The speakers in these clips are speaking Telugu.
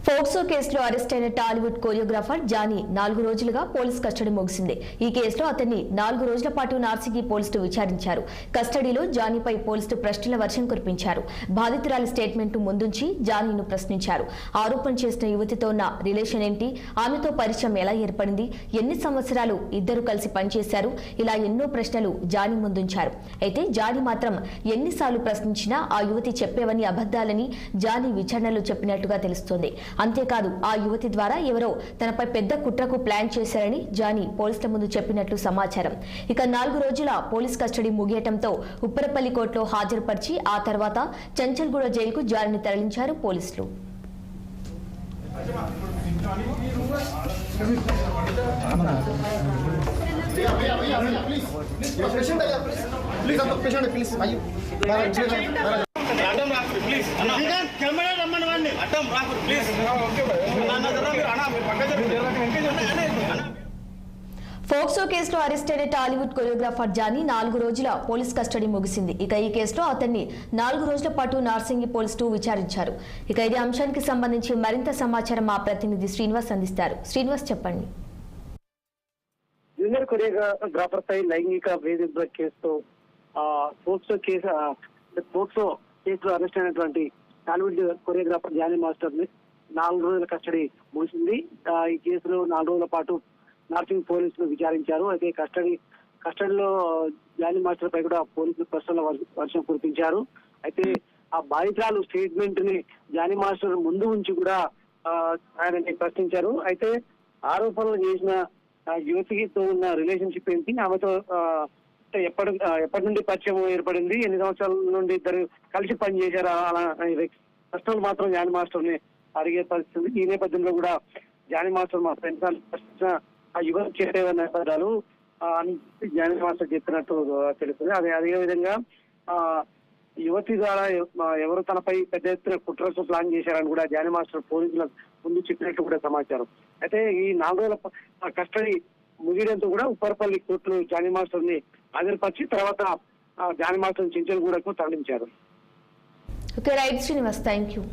ఫోక్సో కేసులో అరెస్ట్ అయిన టాలీవుడ్ కొరియోగ్రాఫర్ జానీ 4 రోజులుగా పోలీస్ కస్టడీ ముగిసింది. ఈ కేసులో అతన్ని 4 రోజుల పాటు నార్సింగి పోలీసులు విచారించారు. కస్టడీలో జానీపై పోలీసులు ప్రశ్నల వర్షం కురిపించారు. బాధితురాలి స్టేట్మెంట్ ముందుంచి జానీను ప్రశ్నించారు. ఆరోపణ చేసిన యువతితో ఉన్న రిలేషన్ ఏంటి, ఆమెతో పరిచయం ఎలా ఏర్పడింది, ఎన్ని సంవత్సరాలు ఇద్దరు కలిసి పనిచేశారు, ఇలా ఎన్నో ప్రశ్నలు జానీ ముందుంచారు. అయితే జానీ మాత్రం ఎన్నిసార్లు ప్రశ్నించినా ఆ యువతి చెప్పేవన్నీ అబద్దాలని జానీ విచారణలో చెప్పినట్టుగా తెలుస్తోంది. అంతేకాదు ఆ యువతి ద్వారా ఎవరో తనపై పెద్ద కుట్రకు ప్లాన్ చేశారని జానీ పోలీసుల ముందు చెప్పినట్లు సమాచారం. ఇక 4 రోజుల పోలీస్ కస్టడీ ముగియటంతో ఉప్పరపల్లి కోర్టులో హాజరుపరిచి ఆ తర్వాత చంచల్గూడ జైలుకు జానీని తరలించారు పోలీసులు. ఫోక్సో కేసులో అరెస్ట్ అయిన టాలీవుడ్ కొరియోగ్రాఫర్ జానీ 4 రోజుల పోలీస్ కస్టడీ ముగిసింది. ఇక ఈ కేసులో అతన్ని 4 రోజుల పాటు నార్సింగి పోలీసులు విచారించారు. ఇక ఇదే అంశానికి సంబంధించి మరింత సమాచారం మా ప్రతినిధి శ్రీనివాస్ అందిస్తారు. శ్రీనివాస్, చెప్పండి. జూనియర్ కొరియోగ్రాఫర్ పై లైంగిక వేధింపుల కేసుతో ఫోక్సో కేసులో అరెస్ట్ అయినటువంటి టాలీవుడ్ కొరియోగ్రాఫర్ జానీ మాస్టర్ ని 4 రోజుల కస్టడీ ముగిసింది. ఈ కేసులో 4 రోజుల పాటు నార్సింగ్ పోలీసులు విచారించారు. అయితే కస్టడీలో జానీ మాస్టర్ పై కూడా పోలీసులు ప్రశ్నల వర్షం కురిపించారు. అయితే ఆ బాధితురాలు స్టేట్మెంట్ ని జానీ మాస్టర్ ముందు ఉంచి కూడా ఆయనని ప్రశ్నించారు. అయితే ఆరోపణలు చేసిన యువతితో ఉన్న రిలేషన్షిప్ ఏంటి, ఆమెతో ఎప్పటి నుండి పరిచయం ఏర్పడింది, ఎన్ని సంవత్సరాల నుండి ఇద్దరు కలిసి పనిచేశారు, అలా ప్రశ్నలు మాత్రం జానీ మాస్టర్ ని అడిగే పరిస్థితి. ఈ నేపథ్యంలో కూడా జానీ మాస్టర్ మా ఫ్రెండ్స్ ప్రశ్నించిన ఆ యువత చేసేవన్న పదాలు జానీ మాస్టర్ చెప్పినట్టు తెలుస్తుంది. అదే విధంగా యువతి ద్వారా ఎవరు తనపై పెద్ద ఎత్తున కుట్రకు ప్లాన్ చేశారని కూడా జానీ మాస్టర్ పోలీసుల ముందు చెప్పినట్టు కూడా సమాచారం. అయితే ఈ 4 రోజుల కస్టడీ ముగియడంతో కూడా ఉప్పరపల్లి కోర్టులో జానీ మాస్టర్ ని హాజరుపరిచి తర్వాత జానీ మాస్టర్ చెంచల్గూడకు తరలించారు. Okay, right Srinivas, thank you.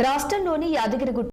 రాష్ట్రంలోని యాదగిరిగుట్ట